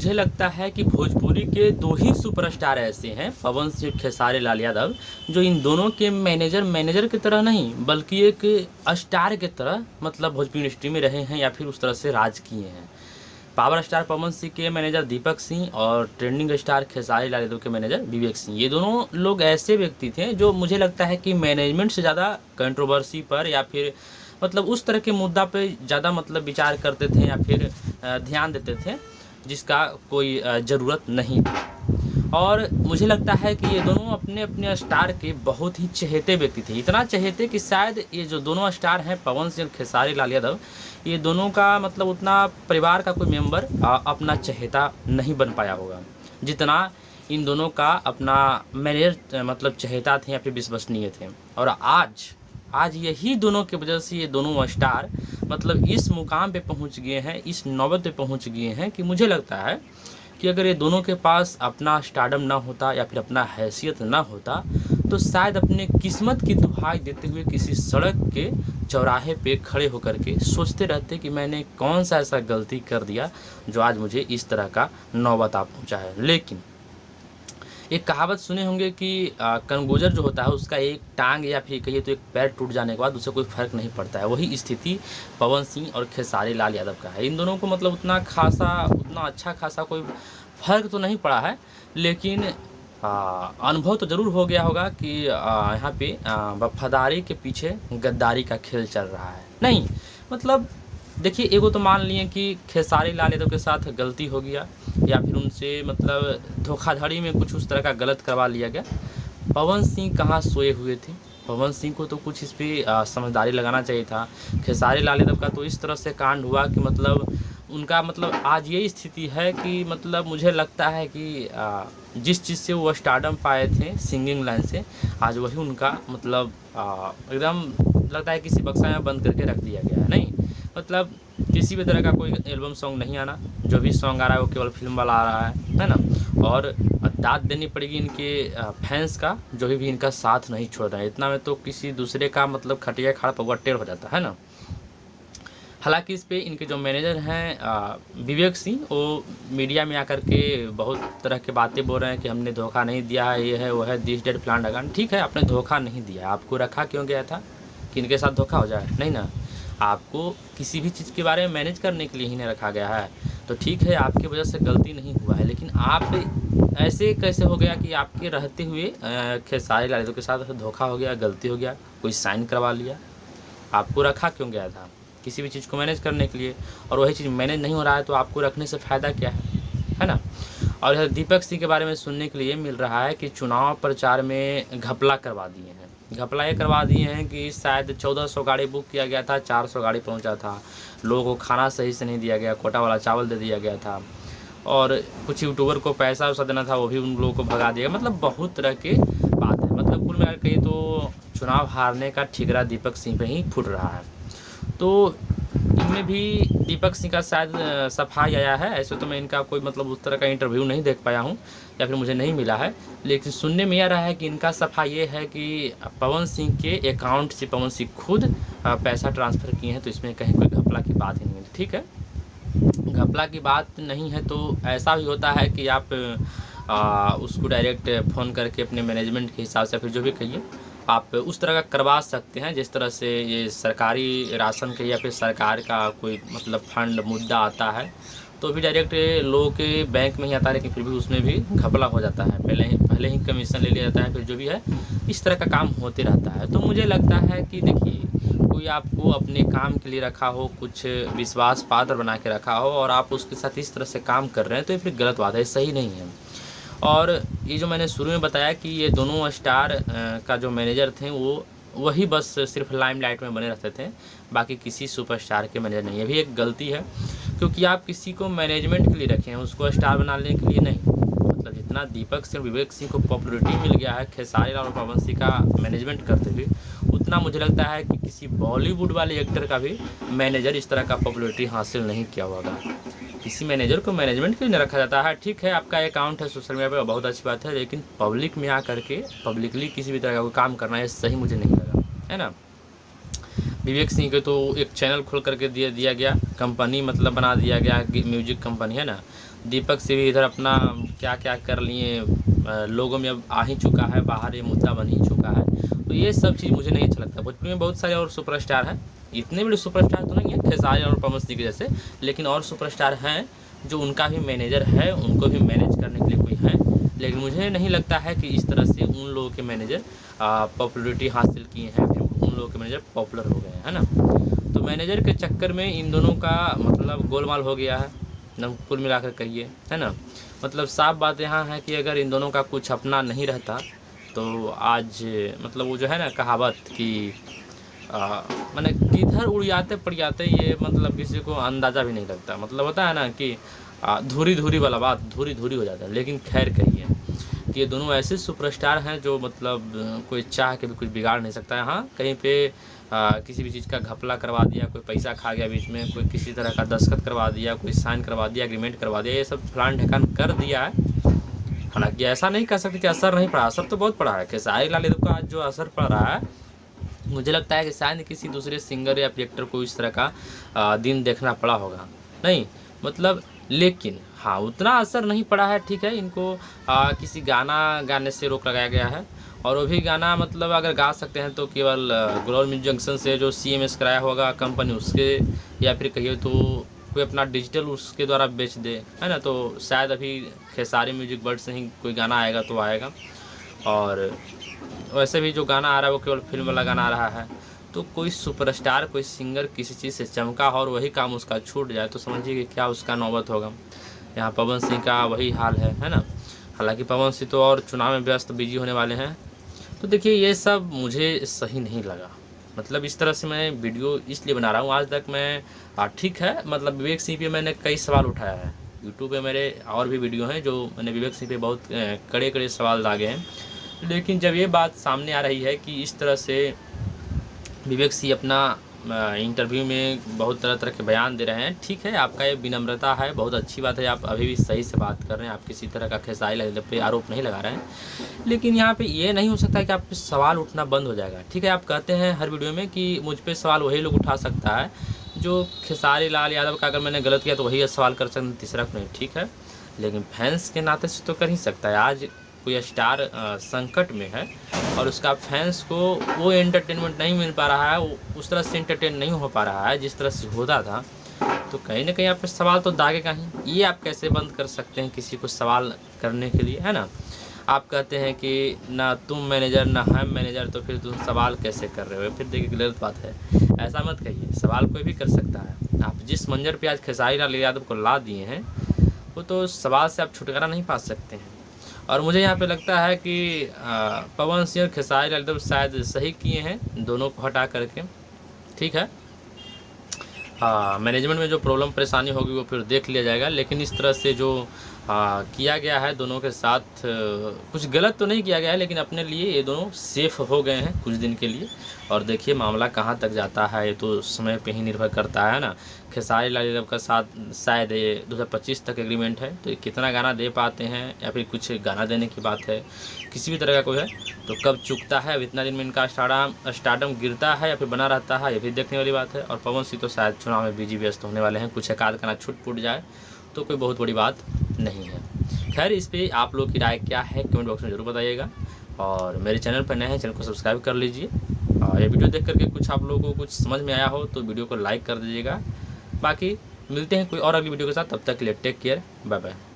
मुझे लगता है कि भोजपुरी के 2 ही सुपरस्टार ऐसे हैं, पवन सिंह, खेसारी लाल यादव, जो इन दोनों के मैनेजर की तरह नहीं बल्कि एक स्टार की तरह मतलब भोजपुरी इंडस्ट्री में रहे हैं या फिर उस तरह से राज किए हैं। पावर स्टार पवन सिंह के मैनेजर दीपक सिंह और ट्रेंडिंग स्टार खेसारी लाल यादव के मैनेजर विवेक सिंह, ये दोनों लोग ऐसे व्यक्ति थे जो मुझे लगता है कि मैनेजमेंट से ज़्यादा कंट्रोवर्सी पर या फिर मतलब उस तरह के मुद्दा पे ज़्यादा मतलब विचार करते थे या फिर ध्यान देते थे जिसका कोई ज़रूरत नहीं थी। और मुझे लगता है कि ये दोनों अपने अपने स्टार के बहुत ही चहेते व्यक्ति थे, इतना चहेते कि शायद ये जो दोनों स्टार हैं पवन सिंह और खेसारी लाल यादव, ये दोनों का मतलब उतना परिवार का कोई मेंबर अपना चहेता नहीं बन पाया होगा जितना इन दोनों का अपना मैनेजर मतलब चहेता थे या फिर विश्वसनीय थे। और आज यही दोनों की वजह से ये दोनों स्टार मतलब इस मुकाम पे पहुंच गए हैं, इस नौबत पे पहुंच गए हैं कि मुझे लगता है कि अगर ये दोनों के पास अपना स्टारडम ना होता या फिर अपना हैसियत ना होता तो शायद अपने किस्मत की दुहाई देते हुए किसी सड़क के चौराहे पे खड़े होकर के सोचते रहते कि मैंने कौन सा ऐसा गलती कर दिया जो आज मुझे इस तरह का नौबत आ पहुँचा है। लेकिन एक कहावत सुने होंगे कि कनगोजर जो होता है उसका एक टांग या फिर कहिए तो एक पैर टूट जाने के बाद उससे कोई फ़र्क नहीं पड़ता है। वही स्थिति पवन सिंह और खेसारी लाल यादव का है। इन दोनों को मतलब उतना अच्छा खासा कोई फ़र्क तो नहीं पड़ा है, लेकिन अनुभव तो ज़रूर हो गया होगा कि यहाँ पे वफादारी के पीछे गद्दारी का खेल चल रहा है। नहीं मतलब देखिए, एगो तो मान लिए कि खेसारी लाल यादव के साथ गलती हो गया या फिर उनसे मतलब धोखाधड़ी में कुछ उस तरह का गलत करवा लिया गया। पवन सिंह कहाँ सोए हुए थे, पवन सिंह को तो कुछ इस पर समझदारी लगाना चाहिए था। खेसारी लाल यादव का तो इस तरह से कांड हुआ कि मतलब उनका मतलब आज ये स्थिति है कि मतलब मुझे लगता है कि जिस चीज़ से वो स्टारडम पाए थे सिंगिंग लाइन से, आज वही उनका मतलब एकदम लगता है किसी बक्सा में बंद करके रख दिया गया है। नहीं मतलब किसी भी तरह का कोई एल्बम सॉन्ग नहीं आना, जो भी सॉन्ग आ रहा है वो केवल फिल्म वाला आ रहा है ना। और दाद देनी पड़ेगी इनके फैंस का जो भी इनका साथ नहीं छोड़ रहा है। इतना में तो किसी दूसरे का मतलब खटिया खाड़ पौवा टेढ़ हो जाता है ना। हालांकि इस पे इनके जो मैनेजर हैं विवेक सिंह, वो मीडिया में आकर के बहुत तरह के बातें बोल रहे हैं कि हमने धोखा नहीं दिया है, ये है वो है, दिस डेट प्लान अगेन। ठीक है, आपने धोखा नहीं दिया, आपको रखा क्यों गया था कि इनके साथ धोखा हो जाए? नहीं ना, आपको किसी भी चीज़ के बारे में मैनेज करने के लिए ही नहीं रखा गया है। तो ठीक है, आपकी वजह से गलती नहीं हुआ है, लेकिन आप ऐसे कैसे हो गया कि आपके रहते हुए खेसारी लाल यादव के साथ धोखा हो गया, गलती हो गया, कोई साइन करवा लिया? आपको रखा क्यों गया था? किसी भी चीज़ को मैनेज करने के लिए। और वही चीज़ मैनेज नहीं हो रहा है तो आपको रखने से फ़ायदा क्या है ना। और दीपक सिंह के बारे में सुनने के लिए मिल रहा है कि चुनाव प्रचार में घपला करवा दिए हैं। घपला ये करवा दिए हैं कि शायद 1400 गाड़ी बुक किया गया था, 400 गाड़ी पहुंचा था, लोगों को खाना सही से नहीं दिया गया, कोटा वाला चावल दे दिया गया था, और कुछ यूट्यूबर को पैसा वैसा देना था वो भी उन लोगों को भगा दिया। मतलब बहुत तरह के बात है। मतलब कुल मिलाकर कहिए तो चुनाव हारने का ठिकरा दीपक सिंह पे ही फूट रहा है। तो इनमें भी दीपक सिंह का शायद सफाई आया है। ऐसे तो मैं इनका कोई मतलब उस तरह का इंटरव्यू नहीं देख पाया हूँ या फिर मुझे नहीं मिला है, लेकिन सुनने में आ रहा है कि इनका सफाई ये है कि पवन सिंह के अकाउंट से पवन सिंह खुद पैसा ट्रांसफ़र किए हैं। तो इसमें कहीं कोई घपला की बात ही नहीं है। ठीक है, घपला की बात नहीं है तो ऐसा भी होता है कि आप उसको डायरेक्ट फ़ोन करके अपने मैनेजमेंट के हिसाब से फिर जो भी कहिए आप उस तरह का करवा सकते हैं। जिस तरह से ये सरकारी राशन के या फिर सरकार का कोई मतलब फंड मुद्दा आता है तो भी डायरेक्ट लोगों के बैंक में ही आता है, लेकिन फिर भी उसमें भी घपला हो जाता है। पहले ही कमीशन ले लिया जाता है, फिर जो भी है इस तरह का काम होते रहता है। तो मुझे लगता है कि देखिए, कोई आपको अपने काम के लिए रखा हो, कुछ विश्वास पात्र बना के रखा हो और आप उसके साथ इस तरह से काम कर रहे हैं तो ये फिर गलत बात है, सही नहीं है। और ये जो मैंने शुरू में बताया कि ये दोनों स्टार का जो मैनेजर थे वो वही बस सिर्फ लाइमलाइट में बने रहते थे, बाकी किसी सुपरस्टार के मैनेजर नहीं। ये भी एक गलती है, क्योंकि आप किसी को मैनेजमेंट के लिए रखें, उसको स्टार बनाने के लिए नहीं। मतलब जितना दीपक सिंह विवेक सिंह को पॉपुलरिटी मिल गया है खेसारी लाल और पवन सिंह का मैनेजमेंट करते हुए, उतना मुझे लगता है कि किसी बॉलीवुड वाले एक्टर का भी मैनेजर इस तरह का पॉपुलरिटी हासिल नहीं किया होगा। किसी मैनेजर को मैनेजमेंट के लिए रखा जाता है। ठीक है, आपका अकाउंट है सोशल मीडिया पे, बहुत अच्छी बात है, लेकिन पब्लिक में आकर के पब्लिकली किसी भी तरह का कोई काम करना ये सही मुझे नहीं लगा, है ना। विवेक सिंह के तो एक चैनल खोल करके दिया गया, कंपनी मतलब बना दिया गया, म्यूजिक कंपनी है ना। दीपक से भी इधर अपना क्या क्या कर लिए, लोगों में अब आ ही चुका है, बाहर ये मुद्दा बन ही चुका है। तो ये सब चीज़ मुझे नहीं अच्छा लगता। भोजपुरी में बहुत सारे और सुपरस्टार हैं, इतने बड़े सुपरस्टार तो नहीं है खेसारी और पवन सिंह के जैसे, लेकिन और सुपरस्टार हैं जो उनका भी मैनेजर है, उनको भी मैनेज करने के लिए कोई है। लेकिन मुझे नहीं लगता है कि इस तरह से उन लोगों के मैनेजर पॉपुलरिटी हासिल किए हैं, फिर उन लोगों के मैनेजर पॉपुलर हो गए हैं ना। तो मैनेजर के चक्कर में इन दोनों का मतलब गोलमाल हो गया है ना, कुल मिलाकर कहिए, है ना। मतलब साफ बात यहाँ है कि अगर इन दोनों का कुछ अपना नहीं रहता तो आज मतलब वो जो है ना कहावत कि मैंने किधर उड़ जाते पड़ जाते, ये मतलब किसी को अंदाज़ा भी नहीं लगता। मतलब होता है ना कि धूरी धूरी वाला बात, धूरी धूरी हो जाता है। लेकिन खैर कहिए कि ये दोनों ऐसे सुपरस्टार हैं जो मतलब कोई चाह के भी कुछ बिगाड़ नहीं सकता है। हाँ, कहीं पे किसी भी चीज़ का घपला करवा दिया, कोई पैसा खा गया बीच में, कोई किसी तरह का दस्तखत करवा दिया, कोई साइन करवा दिया, एग्रीमेंट करवा दिया, ये सब फलान ढकान कर दिया है। हालांकि ऐसा नहीं कह सकते कि असर नहीं पड़ा, असर तो बहुत पड़ा है। खेसारी लाल यादव का आज जो असर पड़ रहा है, मुझे लगता है कि शायद किसी दूसरे सिंगर या एक्टर को इस तरह का दिन देखना पड़ा होगा नहीं, मतलब। लेकिन हाँ, उतना असर नहीं पड़ा है, ठीक है। इनको किसी गाना गाने से रोक लगाया गया है, और वो भी गाना मतलब अगर गा सकते हैं तो केवल ग्लोबल म्यूजिक जंक्शन से जो CMS कराया होगा कंपनी उसके, या फिर कहिए तो कोई अपना डिजिटल उसके द्वारा बेच दे, है ना। तो शायद अभी खेसारी म्यूजिक वर्ल्ड से ही कोई गाना आएगा तो आएगा। और वैसे भी जो गाना आ रहा है वो केवल फिल्म वाला गाना आ रहा है। तो कोई सुपरस्टार, कोई सिंगर किसी चीज़ से चमका और वही काम उसका छूट जाए तो समझिए कि क्या उसका नौबत होगा। यहाँ पवन सिंह का वही हाल है ना। हालांकि पवन सिंह तो और चुनाव में व्यस्त बिजी होने वाले हैं। तो देखिए ये सब मुझे सही नहीं लगा। मतलब इस तरह से मैं वीडियो इसलिए बना रहा हूँ। आज तक मैं ठीक है, मतलब विवेक सिंह पे मैंने कई सवाल उठाया है। यूट्यूब पे मेरे और भी वीडियो हैं जो मैंने विवेक सिंह पे बहुत कड़े कड़े सवाल दागे हैं। लेकिन जब ये बात सामने आ रही है कि इस तरह से विवेक सिंह अपना इंटरव्यू में बहुत तरह तरह के बयान दे रहे हैं, ठीक है, आपका ये विनम्रता है, बहुत अच्छी बात है, आप अभी भी सही से बात कर रहे हैं, आप किसी तरह का खेसारी लाल पे आरोप नहीं लगा रहे हैं। लेकिन यहाँ पे ये नहीं हो सकता कि आप पे सवाल उठना बंद हो जाएगा, ठीक है। आप कहते हैं हर वीडियो में कि मुझ पे सवाल वही लोग उठा सकता है जो खेसारी लाल यादव का अगर मैंने गलत किया तो वही सवाल कर सकते, तीसरा को नहीं, ठीक है। लेकिन फैंस के नाते से तो कर ही सकता है। आज कोई स्टार संकट में है और उसका फैंस को वो एंटरटेनमेंट नहीं मिल पा रहा है, वो उस तरह से एंटरटेन नहीं हो पा रहा है जिस तरह से होता था, तो कहीं ना कहीं आप पे सवाल तो दागेगा ही। ये आप कैसे बंद कर सकते हैं किसी को सवाल करने के लिए, है ना। आप कहते हैं कि ना तुम मैनेजर ना हम मैनेजर, तो फिर तुम सवाल कैसे कर रहे हो? फिर देखिए गलत बात है, ऐसा मत कहिए। सवाल कोई भी कर सकता है। आप जिस मंजर पे आज खेसारी लाल यादव को ला दिए हैं वो तो सवाल से आप छुटकारा नहीं पा सकते हैं। और मुझे यहाँ पे लगता है कि पवन सिंह और खेसारी लाल यादव शायद सही किए हैं दोनों को हटा करके, ठीक है। हाँ, मैनेजमेंट में जो प्रॉब्लम परेशानी होगी वो फिर देख लिया जाएगा। लेकिन इस तरह से जो किया गया है दोनों के साथ, कुछ गलत तो नहीं किया गया है, लेकिन अपने लिए ये दोनों सेफ हो गए हैं कुछ दिन के लिए। और देखिए मामला कहाँ तक जाता है ये तो समय पे ही निर्भर करता है ना। खेसारी लाल यादव का साथ शायद ये 2025 तक एग्रीमेंट है, तो ये कितना गाना दे पाते हैं या फिर कुछ गाना देने की बात है, किसी भी तरह का कोई है तो कब चुकता है, अब इतना दिन में इनका स्टारडम गिरता है या फिर बना रहता है, ये भी देखने वाली बात है। और पवन सिंह तो शायद चुनाव में बिजी व्यस्त होने वाले हैं, कुछ एकाध गाना छूट फूट जाए तो कोई बहुत बड़ी बात नहीं है। खैर, इस पर आप लोग की राय क्या है कमेंट बॉक्स में ज़रूर बताइएगा। और मेरे चैनल पर नए हैं, चैनल को सब्सक्राइब कर लीजिए। ये वीडियो देख करके कुछ आप लोगों को कुछ समझ में आया हो तो वीडियो को लाइक कर दीजिएगा। बाकी मिलते हैं कोई और अगली वीडियो के साथ, तब तक के लिए टेक केयर, बाय बाय।